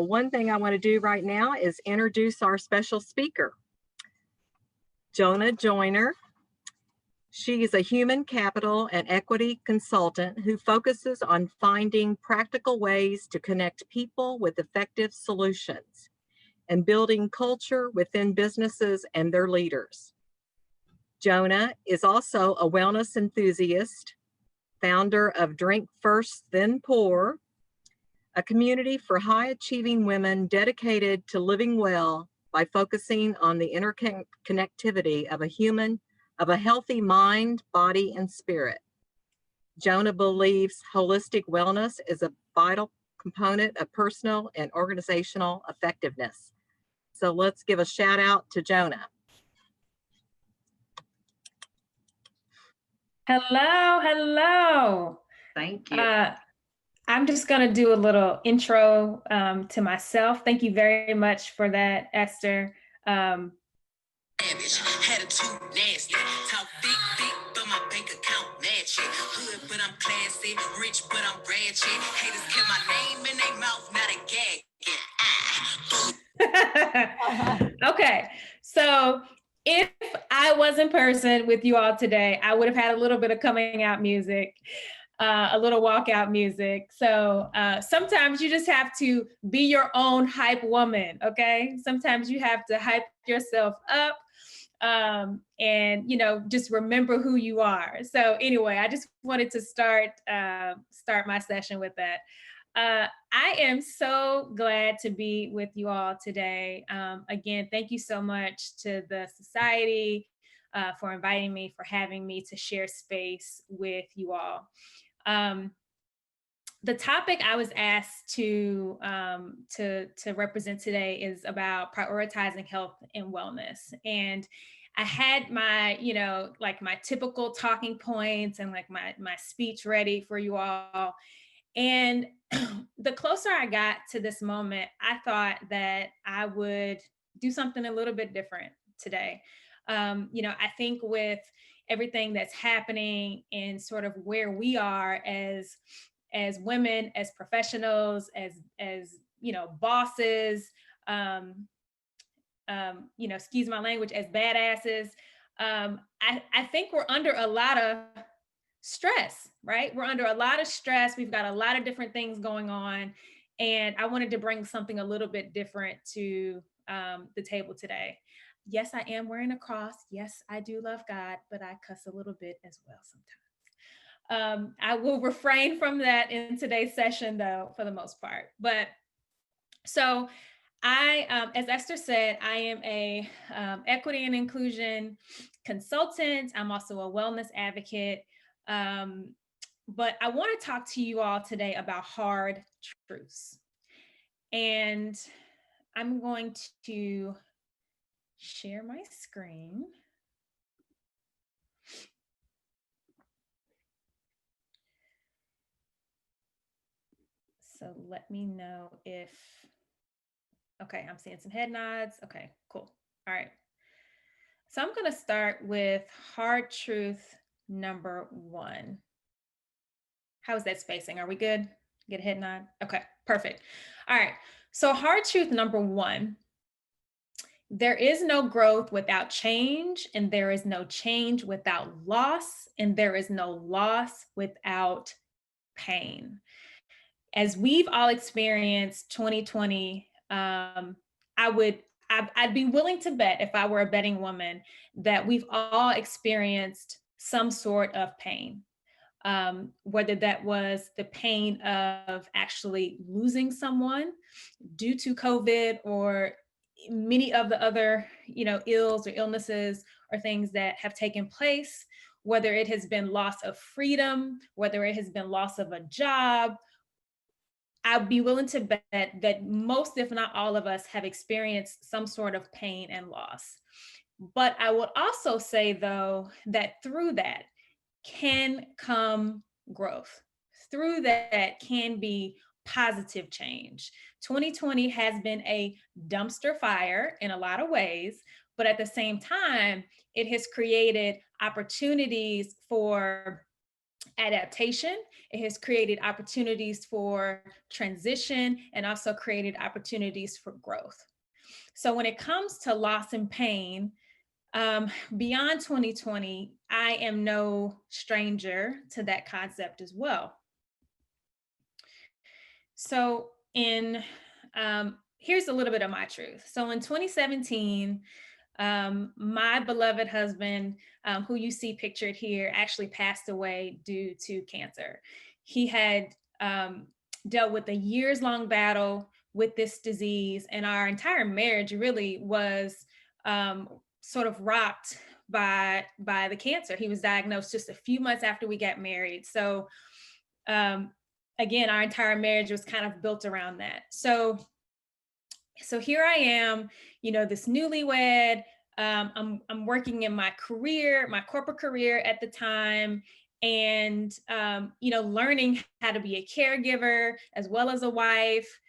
one thing I want to do right now is introduce our special speaker, Jon'a Joiner. She is a human capital and equity consultant who focuses on finding practical ways to connect people with effective solutions and building culture within businesses and their leaders. Jon'a is also a wellness enthusiast, founder of Drink First, Then Pour, a community for high-achieving women dedicated to living well by focusing on the interconnectivity of a healthy mind, body, and spirit. Jon'a believes holistic wellness is a vital component of personal and organizational effectiveness. So let's give a shout out to Jon'a. Hello, hello. Thank you. I'm just going to do a little intro to myself. Thank you very much for that, Esther. Attitude nasty. Talk big, but my bank account match it. Hood, but I'm classy. Rich, but I'm ratchet. Haters kept my name in their mouth, not a gag. Okay, so if I was in person with you all today, I would have had a little bit of coming out music, a little walkout music. So sometimes you just have to be your own hype woman, okay? Sometimes you have to hype yourself up and, you know, just remember who you are. So anyway, I just wanted to start my session with that. I am so glad to be with you all today. Again, thank you so much to the Society for inviting me, for having me to share space with you all. The topic I was asked to represent today is about prioritizing health and wellness. And I had my, you know, like my typical talking points and like my speech ready for you all. And the closer I got to this moment, I thought that I would do something a little bit different today. You know, I think with everything that's happening and sort of where we are as women, as professionals, as you know, bosses, you know, excuse my language, as badasses, I think we're under a lot of stress, right? We're under a lot of stress. We've got a lot of different things going on. And I wanted to bring something a little bit different to the table today. Yes, I am wearing a cross. Yes, I do love God, but I cuss a little bit as well sometimes. I will refrain from that in today's session though, for the most part. But so I, as Esther said, I am a equity and inclusion consultant. I'm also a wellness advocate. But I want to talk to you all today about hard truths. And I'm going to share my screen. So let me know if, okay, I'm seeing some head nods. Okay, cool. All right. So I'm going to start with hard truth number 1. How is that spacing? Are we good? Get a head nod? Okay, perfect. All right. So hard truth number 1, there is no growth without change, and there is no change without loss, and there is no loss without pain. As we've all experienced 2020, I'd be willing to bet, if I were a betting woman, that we've all experienced some sort of pain. Whether that was the pain of actually losing someone due to COVID or many of the other, you know, ills or illnesses or things that have taken place, whether it has been loss of freedom, whether it has been loss of a job, I'd be willing to bet that most, if not all of us, have experienced some sort of pain and loss. But I would also say, though, that through that can come growth. Through that can be positive change. 2020 has been a dumpster fire in a lot of ways, but at the same time, it has created opportunities for adaptation. It has created opportunities for transition and also created opportunities for growth. So when it comes to loss and pain, beyond 2020, I am no stranger to that concept as well. So here's a little bit of my truth. So in 2017, my beloved husband, who you see pictured here, actually passed away due to cancer. He had dealt with a years-long battle with this disease, and our entire marriage really was sort of rocked by the cancer. He was diagnosed just a few months after we got married. So again, our entire marriage was kind of built around that. So here I am, this newlywed. I'm working in my career, my corporate career at the time, and learning how to be a caregiver as well as a wife.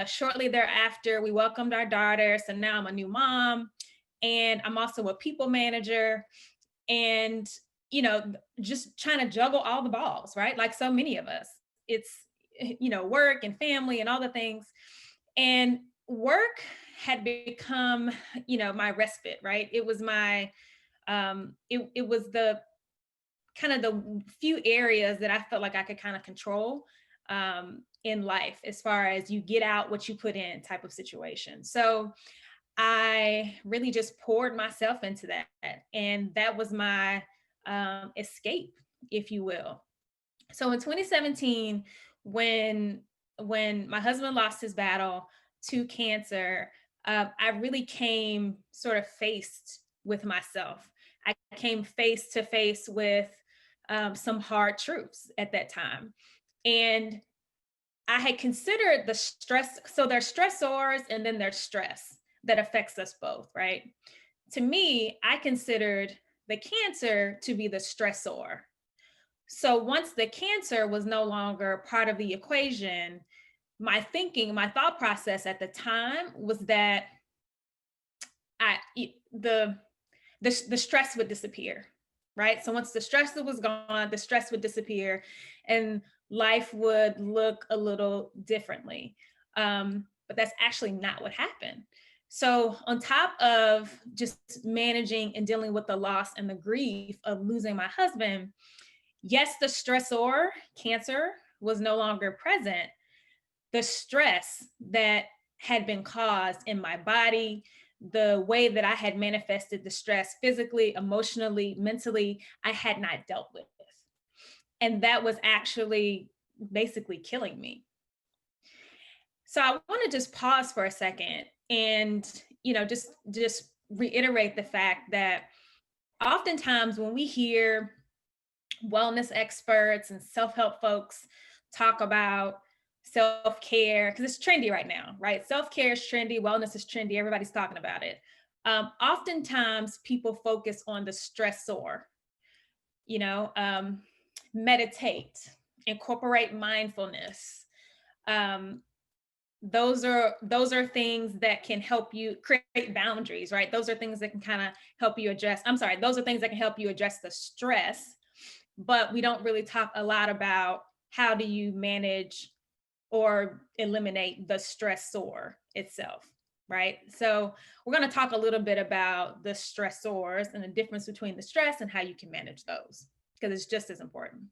Shortly thereafter, we welcomed our daughter, so now I'm a new mom, and I'm also a people manager, and just trying to juggle all the balls, right? Like so many of us, it's work and family and all the things, and work had become, my respite, right? It was my, it was the kind of the few areas that I felt like I could kind of control in life, as far as you get out what you put in type of situation. So I really just poured myself into that. And that was my escape, if you will. So in 2017, when my husband lost his battle to cancer, I really came sort of faced with myself. I came face to face with some hard truths at that time. And I had considered the stress. So there's stressors and then there's stress that affects us both, right? To me, I considered the cancer to be the stressor. So once the cancer was no longer part of the equation, my thought process at the time was that the stress would disappear, right? So once the stress was gone, the stress would disappear, and life would look a little differently. But that's actually not what happened. So on top of just managing and dealing with the loss and the grief of losing my husband, yes, the stressor, cancer, was no longer present. The stress that had been caused in my body, the way that I had manifested the stress physically, emotionally, mentally, I had not dealt with. And that was actually basically killing me. So I want to just pause for a second and, just reiterate the fact that oftentimes when we hear wellness experts and self-help folks talk about self-care, because it's trendy right now, right? Self-care is trendy, wellness is trendy, everybody's talking about it. Oftentimes people focus on the stressor, meditate, incorporate mindfulness. Those are things that can help you create boundaries, right? Those are things that can kind of help you address, those are things that can help you address the stress, but we don't really talk a lot about how do you manage or eliminate the stressor itself, right? So we're going to talk a little bit about the stressors and the difference between the stress and how you can manage those, because it's just as important.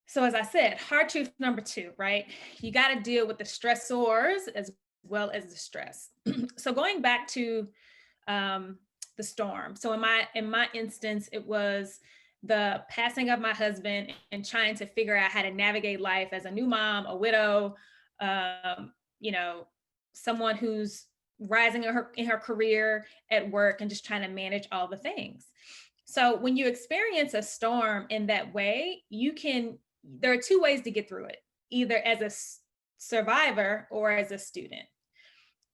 So as I said, hard truth number 2, right? You got to deal with the stressors as well as the stress. So going back to the storm. So in my instance, it was the passing of my husband and trying to figure out how to navigate life as a new mom, a widow, someone who's rising in her career at work and just trying to manage all the things. So when you experience a storm in that way, there are 2 ways to get through it, either as a survivor or as a student.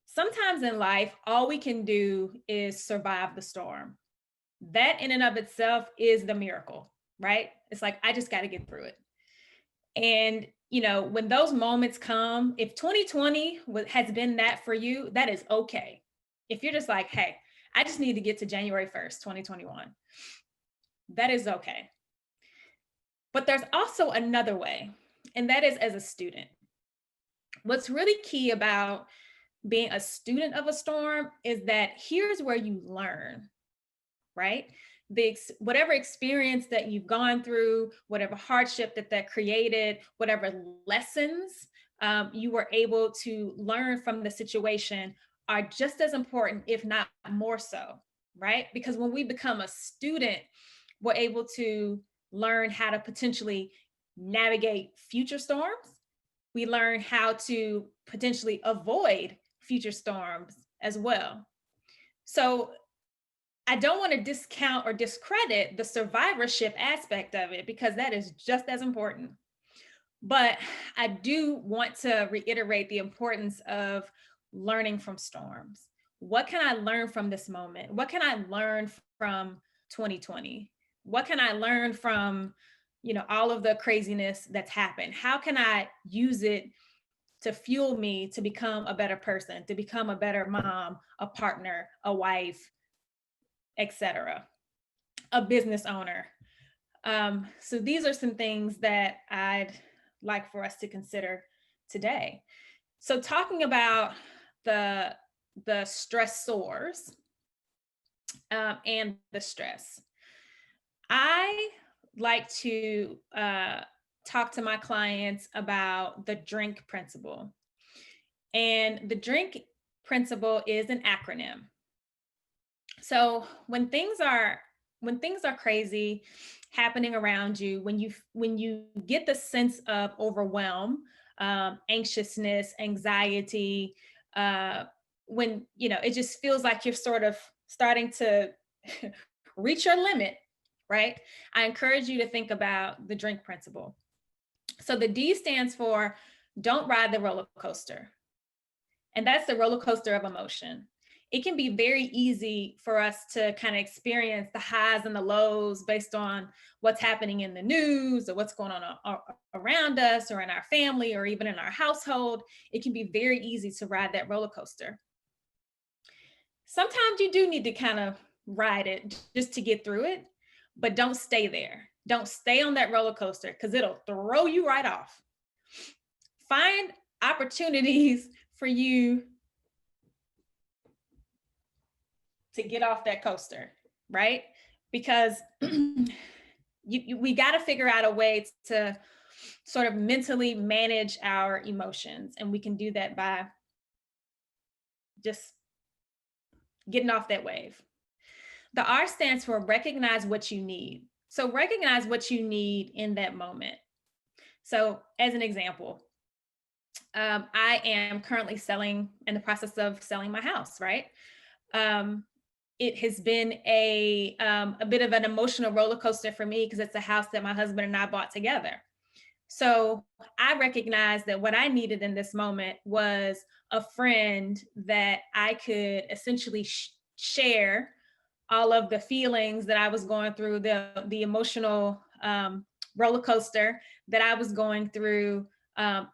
Sometimes in life, all we can do is survive the storm. That in and of itself is the miracle, right? It's like, I just got to get through it. And, when those moments come, if 2020 has been that for you, that is okay. If you're just like, hey, I just need to get to January 1st, 2021. That is okay. But there's also another way, and that is as a student. What's really key about being a student of a storm is that here's where you learn, right? Whatever experience that you've gone through, whatever hardship that created, whatever lessons you were able to learn from the situation are just as important, if not more so, right? Because when we become a student, we're able to learn how to potentially navigate future storms. We learn how to potentially avoid future storms as well. So I don't want to discount or discredit the survivorship aspect of it, because that is just as important. But I do want to reiterate the importance of learning from storms. What can I learn from this moment? What can I learn from 2020? What can I learn from, all of the craziness that's happened? How can I use it to fuel me to become a better person, to become a better mom, a partner, a wife, etc., a business owner? So these are some things that I'd like for us to consider today. So talking about the stressors and the stress, I like to talk to my clients about the D.R.I.N.K principle. And the D.R.I.N.K principle is an acronym. So when things are crazy happening around you, when you get the sense of overwhelm, anxiousness, anxiety, when it just feels like you're sort of starting to reach your limit, right? I encourage you to think about the D.R.I.N.K principle. So the D stands for don't ride the roller coaster. And that's the roller coaster of emotion. It can be very easy for us to kind of experience the highs and the lows based on what's happening in the news or what's going on around us or in our family or even in our household. It can be very easy to ride that roller coaster. Sometimes you do need to kind of ride it just to get through it, but don't stay there. Don't stay on that roller coaster because it'll throw you right off. Find opportunities for you to get off that coaster, right? Because we got to figure out a way to sort of mentally manage our emotions. And we can do that by just getting off that wave. The R stands for recognize what you need. So recognize what you need in that moment. So as an example, I am currently in the process of selling my house, right? It has been a bit of an emotional roller coaster for me because it's a house that my husband and I bought together. So I recognized that what I needed in this moment was a friend that I could essentially share all of the feelings that I was going through, the emotional roller coaster that I was going through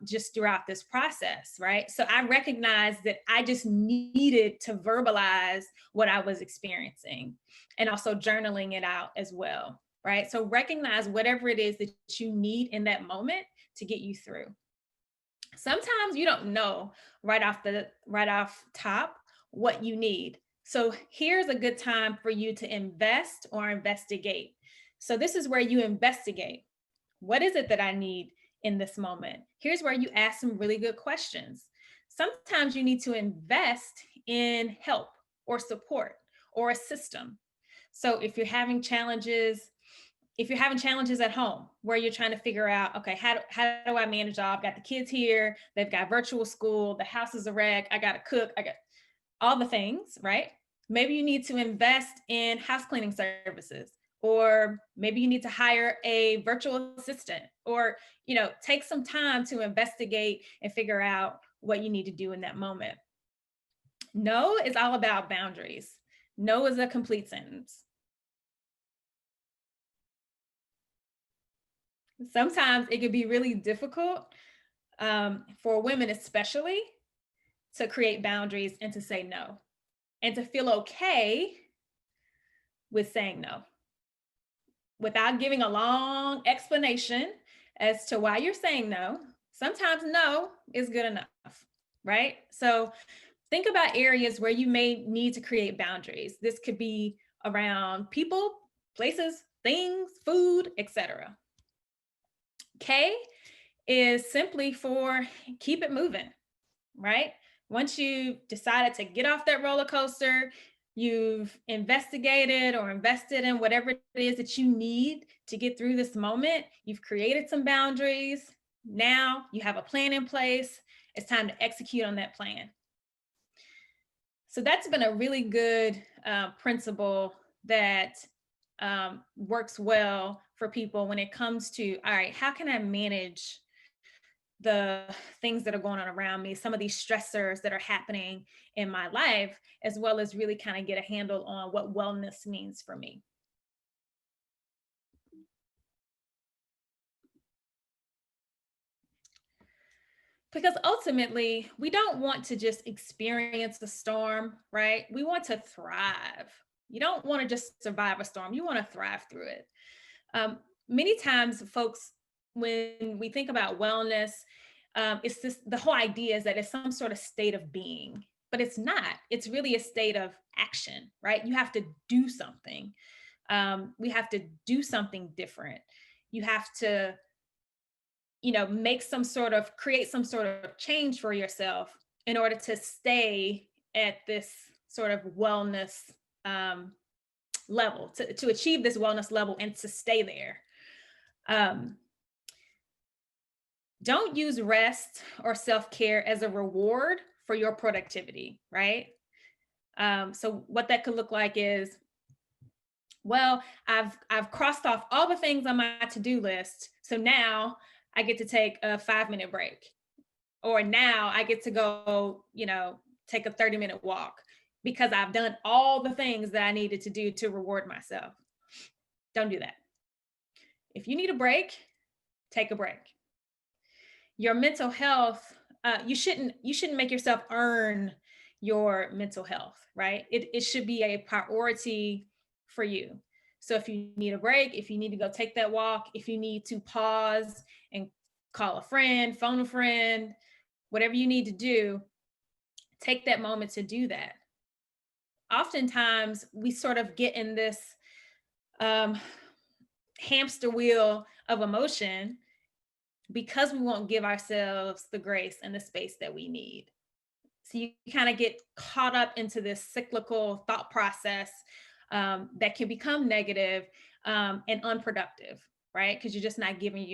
just throughout this process, right? So I recognized that I just needed to verbalize what I was experiencing and also journaling it out as well, right? So recognize whatever it is that you need in that moment to get you through. Sometimes you don't know right off top what you need. So here's a good time for you to invest or investigate. So this is where you investigate. What is it that I need in this moment? Here's where you ask some really good questions. Sometimes you need to invest in help or support or a system. So if you're having challenges at home where you're trying to figure out, okay, how do I manage all? I've got the kids here, they've got virtual school, the house is a wreck, I got to cook, I got all the things, right? Maybe you need to invest in house cleaning services, or maybe you need to hire a virtual assistant, or, take some time to investigate and figure out what you need to do in that moment. No is all about boundaries. No is a complete sentence. Sometimes it can be really difficult for women, especially, to create boundaries and to say no. and to feel okay with saying no without giving a long explanation as to why you're saying no. Sometimes no is good enough, right? So think about areas where you may need to create boundaries. This could be around people, places, things, food, etc. K is simply for keep it moving, right? Once you decided to get off that roller coaster, you've investigated or invested in whatever it is that you need to get through this moment. You've created some boundaries. Now you have a plan in place. It's time to execute on that plan. So that's been a really good principle that works well for people when it comes to, all right, how can I manage the things that are going on around me, some of these stressors that are happening in my life, as well as really kind of get a handle on what wellness means for me. Because ultimately, we don't want to just experience the storm, right? We want to thrive. You don't want to just survive a storm. You want to thrive through it. Many times, folks, when we think about wellness, it's just the whole idea is that it's some sort of state of being, but it's not. It's really a state of action, right? You have to do something. We have to do something different. You have to, create some sort of change for yourself in order to stay at this sort of wellness level, to achieve this wellness level and to stay there. Don't use rest or self-care as a reward for your productivity, right? So what that could look like is, well, I've crossed off all the things on my to-do list. So now I get to take a 5-minute break, or now I get to go, take a 30-minute walk because I've done all the things that I needed to do to reward myself. Don't do that. If you need a break, take a break. Your mental health, you shouldn't make yourself earn your mental health, right? It should be a priority for you. So if you need a break, if you need to go take that walk, if you need to pause and call a friend, phone a friend, whatever you need to do, take that moment to do that. Oftentimes we sort of get in this hamster wheel of emotion because we won't give ourselves the grace and the space that we need. So you kind of get caught up into this cyclical thought process that can become negative and unproductive, right? Because you're just not giving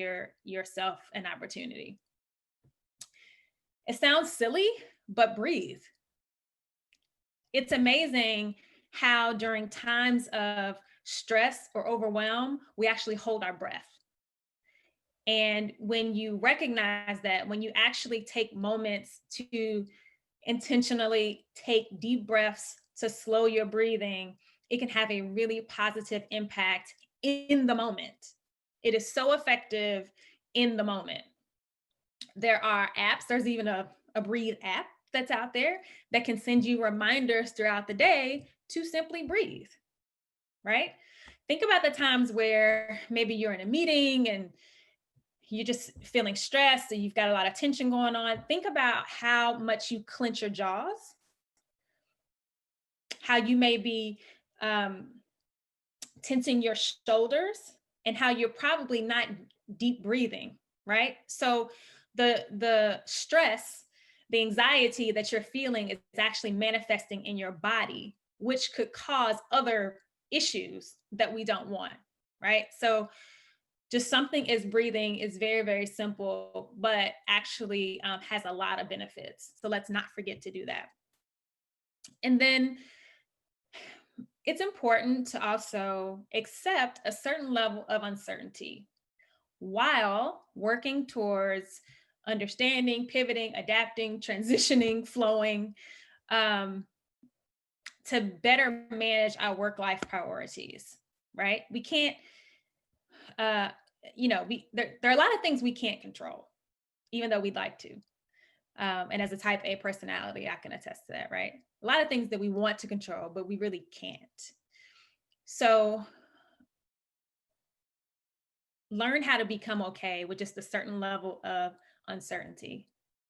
yourself an opportunity. It sounds silly, but breathe. It's amazing how during times of stress or overwhelm, we actually hold our breath. And when you recognize that, when you actually take moments to intentionally take deep breaths to slow your breathing, it can have a really positive impact in the moment. It is so effective in the moment. There are apps, there's even a breathe app that's out there that can send you reminders throughout the day to simply breathe, right? Think about the times where maybe you're in a meeting and you're just feeling stressed and you've got a lot of tension going on. Think about how much you clench your jaws, how you may be tensing your shoulders, and how you're probably not deep breathing, right? So the stress, the anxiety that you're feeling is actually manifesting in your body, which could cause other issues that we don't want, right? So just something as breathing is very, very simple, but actually has a lot of benefits. So let's not forget to do that. And then it's important to also accept a certain level of uncertainty while working towards understanding, pivoting, adapting, transitioning, flowing, to better manage our work-life priorities, right? We can't, there are a lot of things we can't control, even though we'd like to. And as a type A personality, I can attest to that, right? A lot of things that we want to control, but we really can't. So learn how to become okay with just a certain level of uncertainty.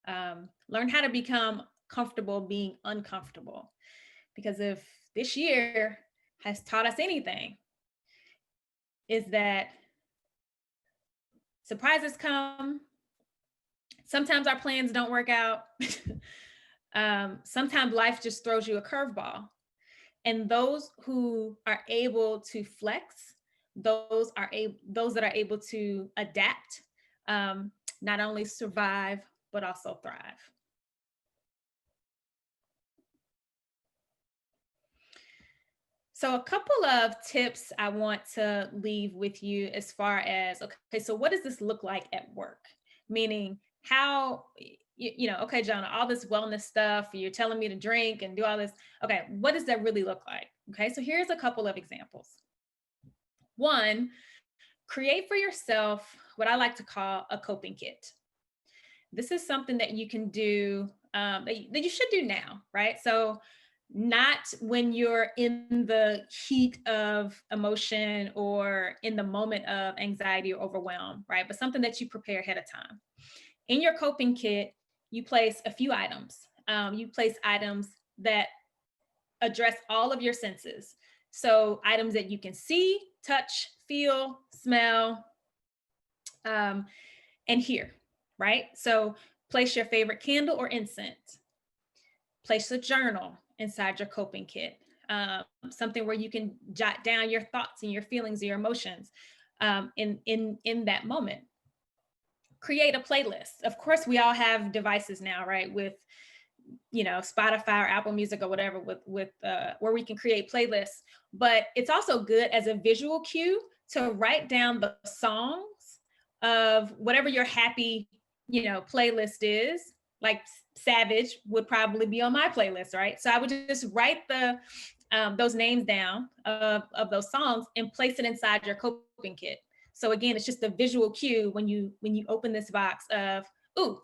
Learn how to become comfortable being uncomfortable. Because if this year has taught us anything, is that surprises come. Sometimes our plans don't work out. Sometimes life just throws you a curveball. And those who are able to flex, those that are able to adapt, not only survive, but also thrive. So a couple of tips I want to leave with you as far as, okay, so what does this look like at work? Meaning how, okay, Jon'a, all this wellness stuff, you're telling me to drink and do all this. Okay, what does that really look like? Okay, so here's a couple of examples. One, create for yourself what I like to call a coping kit. This is something that you can do, that you should do now, right? So not when you're in the heat of emotion or in the moment of anxiety or overwhelm, right? But something that you prepare ahead of time. In your coping kit, you place a few items. You place items that address all of your senses. So items that you can see, touch, feel, smell, and hear, right? So place your favorite candle or incense. Place a journal inside your coping kit, something where you can jot down your thoughts and your feelings and your emotions in that moment. Create a playlist. Of course, we all have devices now, right? With Spotify or Apple Music or whatever, with where we can create playlists. But it's also good as a visual cue to write down the songs of whatever your happy playlist is. Like Savage would probably be on my playlist, right? So I would just write those names down of those songs and place it inside your coping kit. So again, it's just a visual cue when you open this box of, ooh,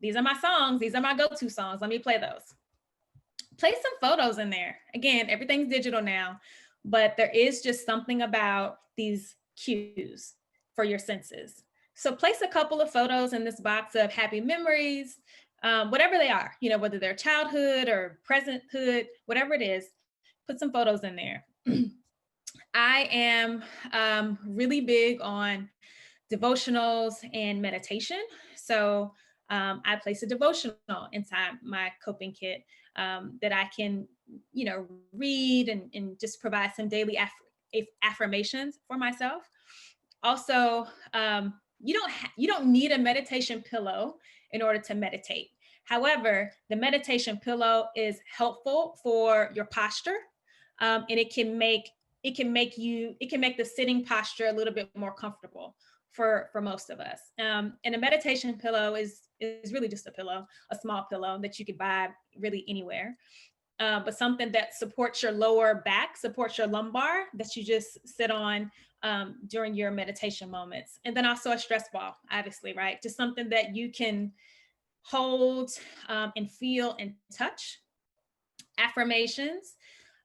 these are my songs, these are my go-to songs, let me play those. Place some photos in there. Again, everything's digital now, but there is just something about these cues for your senses. So place a couple of photos in this box of happy memories, whatever they are, whether they're childhood or presenthood, whatever it is, put some photos in there. I am really big on devotionals and meditation. So I place a devotional inside my coping kit that I can, read and just provide some daily affirmations for myself. Also, you don't need a meditation pillow in order to meditate. However, the meditation pillow is helpful for your posture, and it can make the sitting posture a little bit more comfortable for most of us. And a meditation pillow is really just a pillow, a small pillow that you could buy really anywhere. But something that supports your lower back, supports your lumbar, that you just sit on during your meditation moments. And then also a stress ball, obviously, right? Just something that you can hold and feel and touch. Affirmations.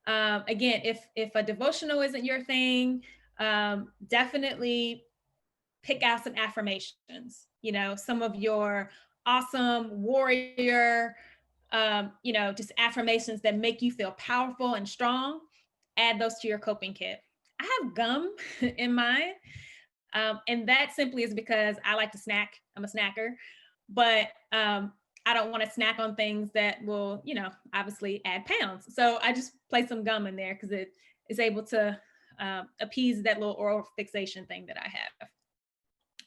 Again, if a devotional isn't your thing, definitely pick out some affirmations, some of your awesome warrior, just affirmations that make you feel powerful and strong. Add those to your coping kit. I have gum in mine. And that simply is because I like to snack. I'm a snacker, but I don't want to snack on things that will, obviously add pounds. So I just place some gum in there because it is able to appease that little oral fixation thing that I have.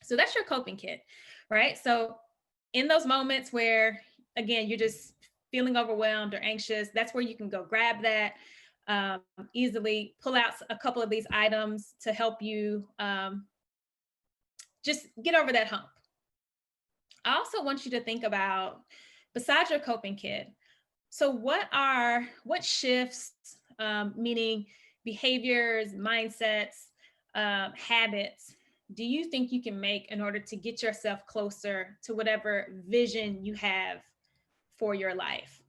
So that's your coping kit, right? So in those moments where, again, you're just feeling overwhelmed or anxious, that's where you can go grab that, easily pull out a couple of these items to help you just get over that hump. I also want you to think about, besides your coping kit, so what shifts, meaning behaviors, mindsets, habits do you think you can make in order to get yourself closer to whatever vision you have for your life?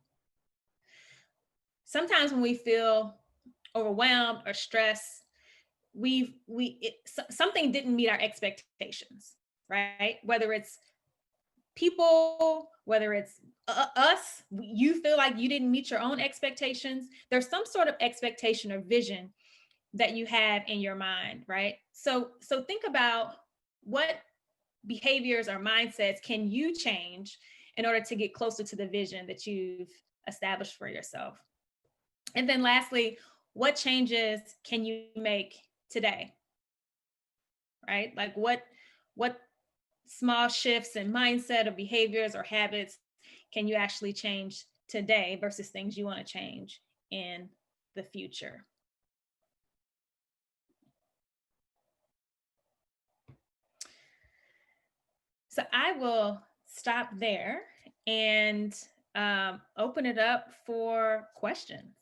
Sometimes when we feel overwhelmed or stressed, something didn't meet our expectations, right? Whether it's people, whether it's us, you feel like you didn't meet your own expectations. There's some sort of expectation or vision that you have in your mind, right? So think about what behaviors or mindsets can you change in order to get closer to the vision that you've established for yourself. And then lastly, what changes can you make today? Right? Like what small shifts in mindset or behaviors or habits can you actually change today versus things you want to change in the future? So I will stop there and open it up for questions.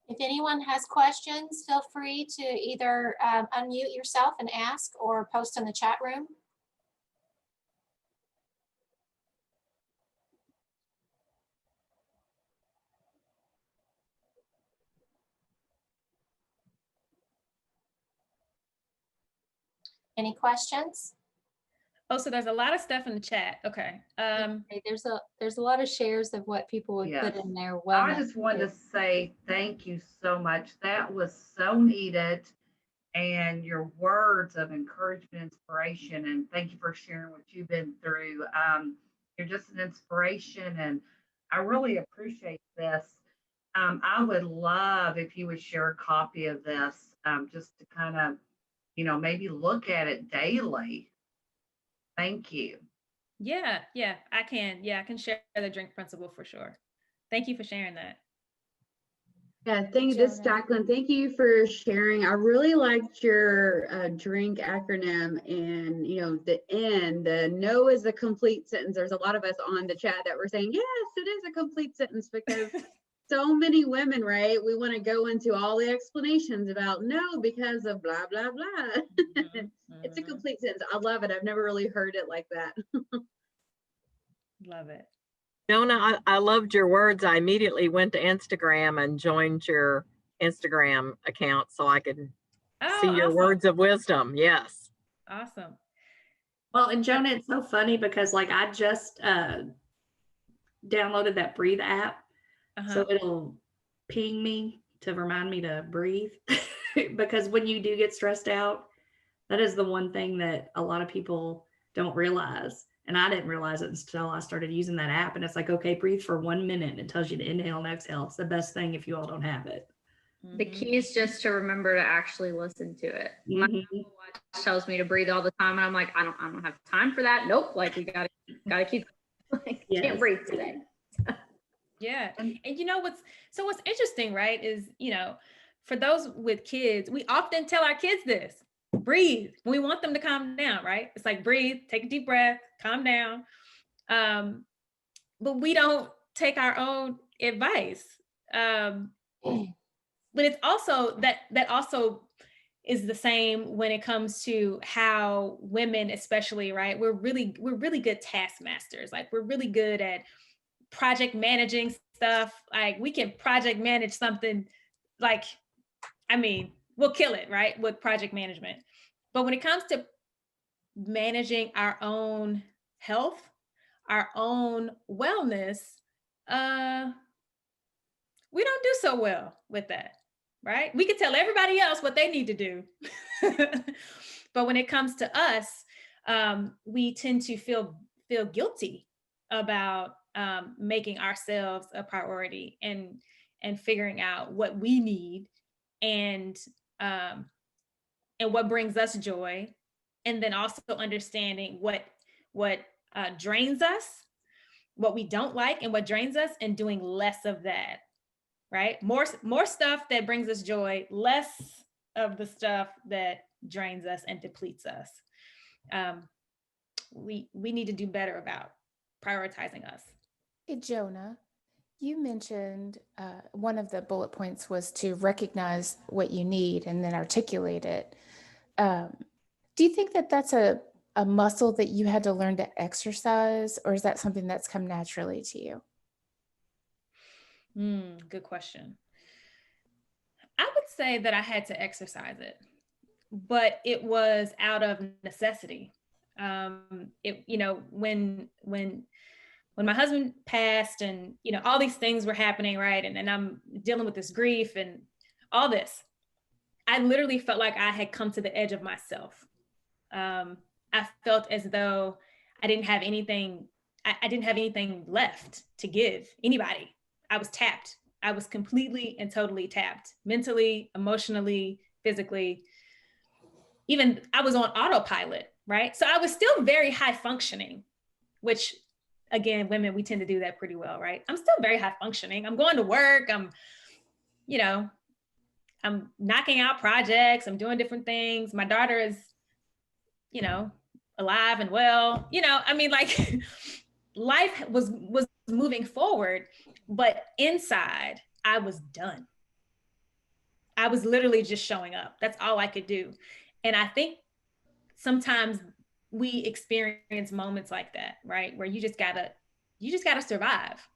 If anyone has questions, feel free to either unmute yourself and ask or post in the chat room. Any questions? Oh, so there's a lot of stuff in the chat. Okay. Okay, there's a lot of shares of what people would put in there. I just wanted to say thank you so much. That was so needed. And your words of encouragement, inspiration, and thank you for sharing what you've been through. You're just an inspiration, and I really appreciate this. I would love if you would share a copy of this, just to kind of, maybe look at it daily. Thank you. Yeah, I can. Yeah, I can share the drink principle for sure. Thank you for sharing that. Yeah, thank you. This is Jacqueline. Thank you for sharing. I really liked your DRINK acronym, and the N, the no is a complete sentence. There's a lot of us on the chat that were saying, yes, it is a complete sentence, because so many women, right? We want to go into all the explanations about no because of blah, blah, blah. It's a complete sentence. I love it. I've never really heard it like that. Love it. Jon'a, I loved your words. I immediately went to Instagram and joined your Instagram account so I could see your words of wisdom. Yes. Awesome. Well, and Jon'a, it's so funny because I just downloaded that Breathe app. So it'll ping me to remind me to breathe. Because when you do get stressed out, that is the one thing that a lot of people don't realize. And I didn't realize it until I started using that app. And it's like, okay, breathe for 1 minute. And it tells you to inhale and exhale. It's the best thing if you all don't have it. The key is just to remember to actually listen to it. My Apple Watch tells me to breathe all the time, and I'm like, I don't have time for that. Nope. Like, we gotta keep. Can't breathe today. Yeah. And what's interesting, right, is, for those with kids, we often tell our kids this: breathe. We want them to calm down, right? It's like, breathe, take a deep breath, calm down. But we don't take our own advice. But it's also that also is the same when it comes to how women, especially, right? We're really good taskmasters. Like, we're really good at project managing stuff. Like, we can project manage something, we'll kill it, right, with project management. But when it comes to managing our own health, our own wellness, we don't do so well with that, right? We can tell everybody else what they need to do. But when it comes to us, we tend to feel guilty about making ourselves a priority and figuring out what we need and what brings us joy, and then also understanding what drains us, what we don't like, and what drains us, and doing less of that. Right? More stuff that brings us joy, less of the stuff that drains us and depletes us. We need to do better about prioritizing us. Hey, Jon'a, you mentioned one of the bullet points was to recognize what you need and then articulate it. Do you think that that's a muscle that you had to learn to exercise, or is that something that's come naturally to you? Good question. I would say that I had to exercise it, but it was out of necessity. When my husband passed, and all these things were happening, right, and I'm dealing with this grief and all this, I literally felt like I had come to the edge of myself. I felt as though I didn't have anything. I didn't have anything left to give anybody. I was tapped. I was completely and totally tapped, mentally, emotionally, physically. Even I was on autopilot, right? So I was still very high functioning, which, again, women, we tend to do that pretty well, right? I'm still very high functioning. I'm going to work. I'm knocking out projects. I'm doing different things. My daughter is, alive and well. Like life was moving forward, but inside I was done. I was literally just showing up. That's all I could do. And I think sometimes we experience moments like that, right? Where you just gotta survive.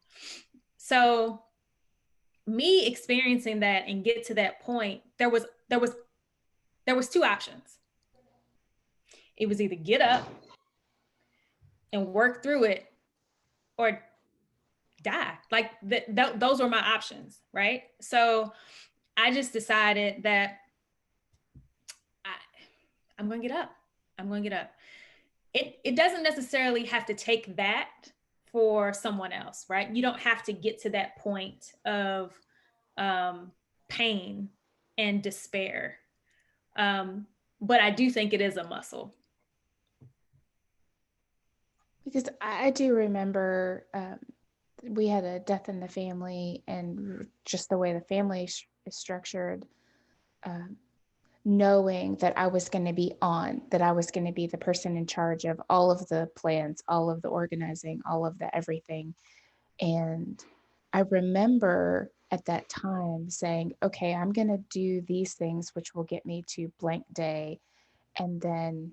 So me experiencing that and get to that point, there was two options. It was either get up and work through it, or die. Like those were my options, right? So I just decided that I'm going to get up. I'm going to get up. It doesn't necessarily have to take that for someone else, right? You don't have to get to that point of pain and despair. But I do think it is a muscle. Because I do remember we had a death in the family, and just the way the family is structured, knowing that I was going to be that I was going to be the person in charge of all of the plans, all of the organizing, all of the everything. And I remember at that time saying, okay, I'm going to do these things, which will get me to blank day. And then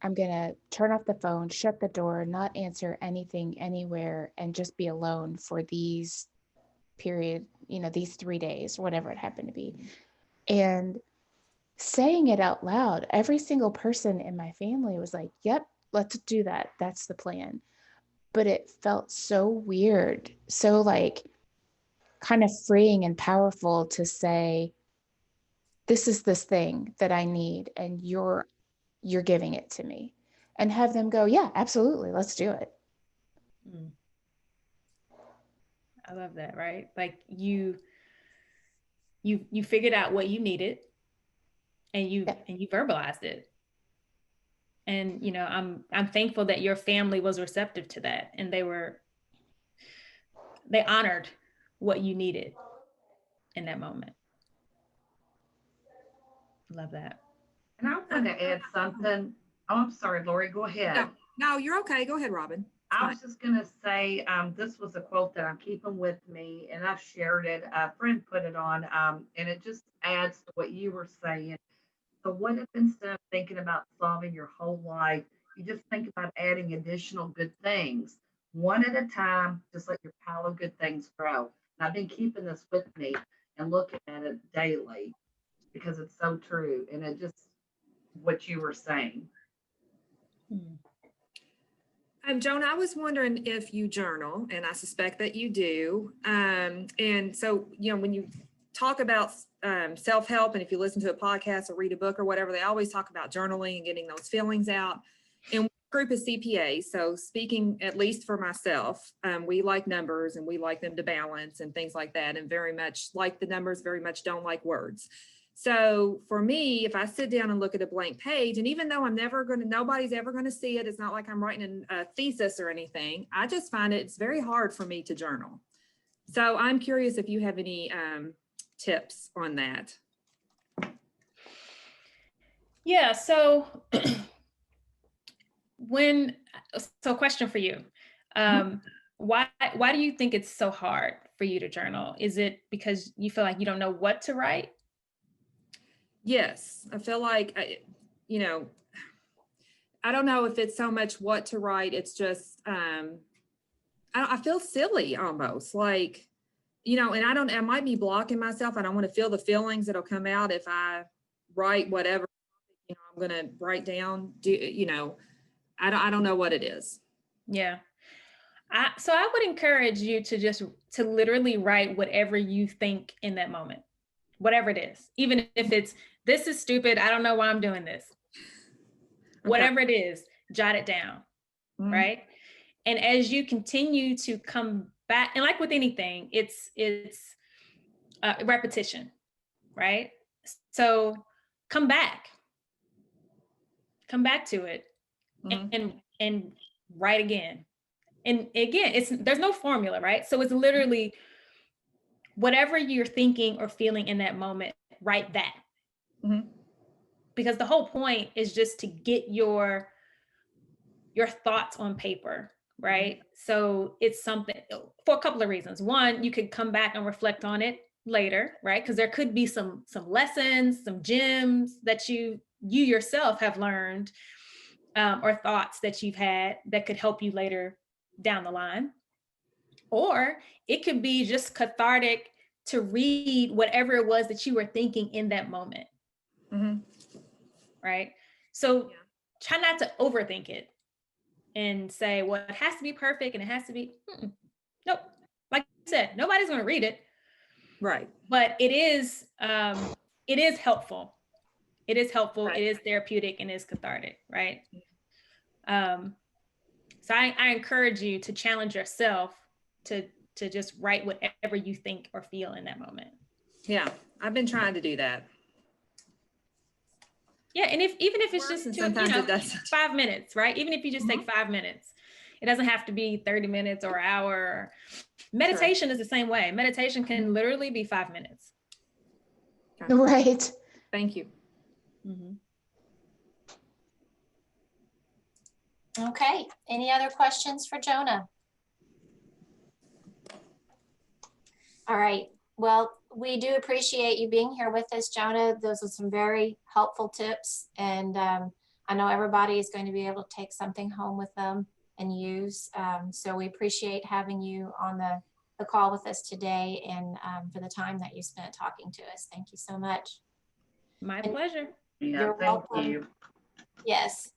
I'm going to turn off the phone, shut the door, not answer anything anywhere, and just be alone for these these 3 days, whatever it happened to be. And saying it out loud, every single person in my family was like, yep, let's do that. That's the plan. But it felt so weird, so like kind of freeing and powerful to say, this is this thing that I need, and you're giving it to me, and have them go, yeah, absolutely, let's do it. I love that, right? Like you figured out what you needed, and you verbalized it. And I'm thankful that your family was receptive to that, and they honored what you needed in that moment. Love that. And I want to add something. Oh, I'm sorry, Lori, go ahead. No, you're okay. Go ahead, Robin. I was just going to say, this was a quote that I'm keeping with me, and I've shared it. A friend put it on, and it just adds to what you were saying. So what if instead of thinking about solving your whole life, you just think about adding additional good things, one at a time, just let your pile of good things grow. And I've been keeping this with me and looking at it daily because it's so true. And it just, what you were saying. Jon'a, I was wondering if you journal, and I suspect that you do. And so, when you talk about self-help, and if you listen to a podcast or read a book or whatever, they always talk about journaling and getting those feelings out. And group of CPAs, so speaking at least for myself, we like numbers and we like them to balance and things like that, and very much like the numbers, very much don't like words. So for me, if I sit down and look at a blank page, and even though nobody's ever going to see it, it's not like I'm writing a thesis or anything, I just find it's very hard for me to journal. So I'm curious if you have any tips on that. Yeah, so question for you. Why do you think it's so hard for you to journal? Is it because you feel like you don't know what to write? Yes, I feel like you know, I don't know if it's so much what to write. It's just, I feel silly almost, like, you know, and I might be blocking myself. I don't want to feel the feelings that'll come out if I write whatever, you know, I'm going to write down, you know, I don't know what it is. Yeah. So I would encourage you to literally write whatever you think in that moment, whatever it is, even if it's, this is stupid, I don't know why I'm doing this. Okay. Whatever it is, jot it down, right? And as you continue to come back, and like with anything, it's repetition, right? So come back to it, and write again. And again, there's no formula, right? So it's literally whatever you're thinking or feeling in that moment, write that. Because the whole point is just to get your thoughts on paper, right? So it's something for a couple of reasons. One, you could come back and reflect on it later, right? Because there could be some lessons, some gems that you yourself have learned, or thoughts that you've had that could help you later down the line. Or it could be just cathartic to read whatever it was that you were thinking in that moment. Right? So try not to overthink it and say, well, it has to be perfect and it has to be, nope. Like I said, nobody's going to read it. Right. But it is helpful. It is helpful. Right. It is therapeutic and it is cathartic. Right. So I encourage you to challenge yourself to just write whatever you think or feel in that moment. Yeah. I've been trying to do that. Yeah. And even if it's just 5 minutes, right? Even if you just take 5 minutes, it doesn't have to be 30 minutes or an hour. Meditation is the same way. Meditation can literally be 5 minutes. Right. Thank you. Okay. Any other questions for Jon'a? All right. Well, we do appreciate you being here with us, Jon'a. Those are some very helpful tips. And I know everybody is going to be able to take something home with them and use. So we appreciate having you on the call with us today, and for the time that you spent talking to us. Thank you so much. My pleasure. Yeah, thank you. Yes.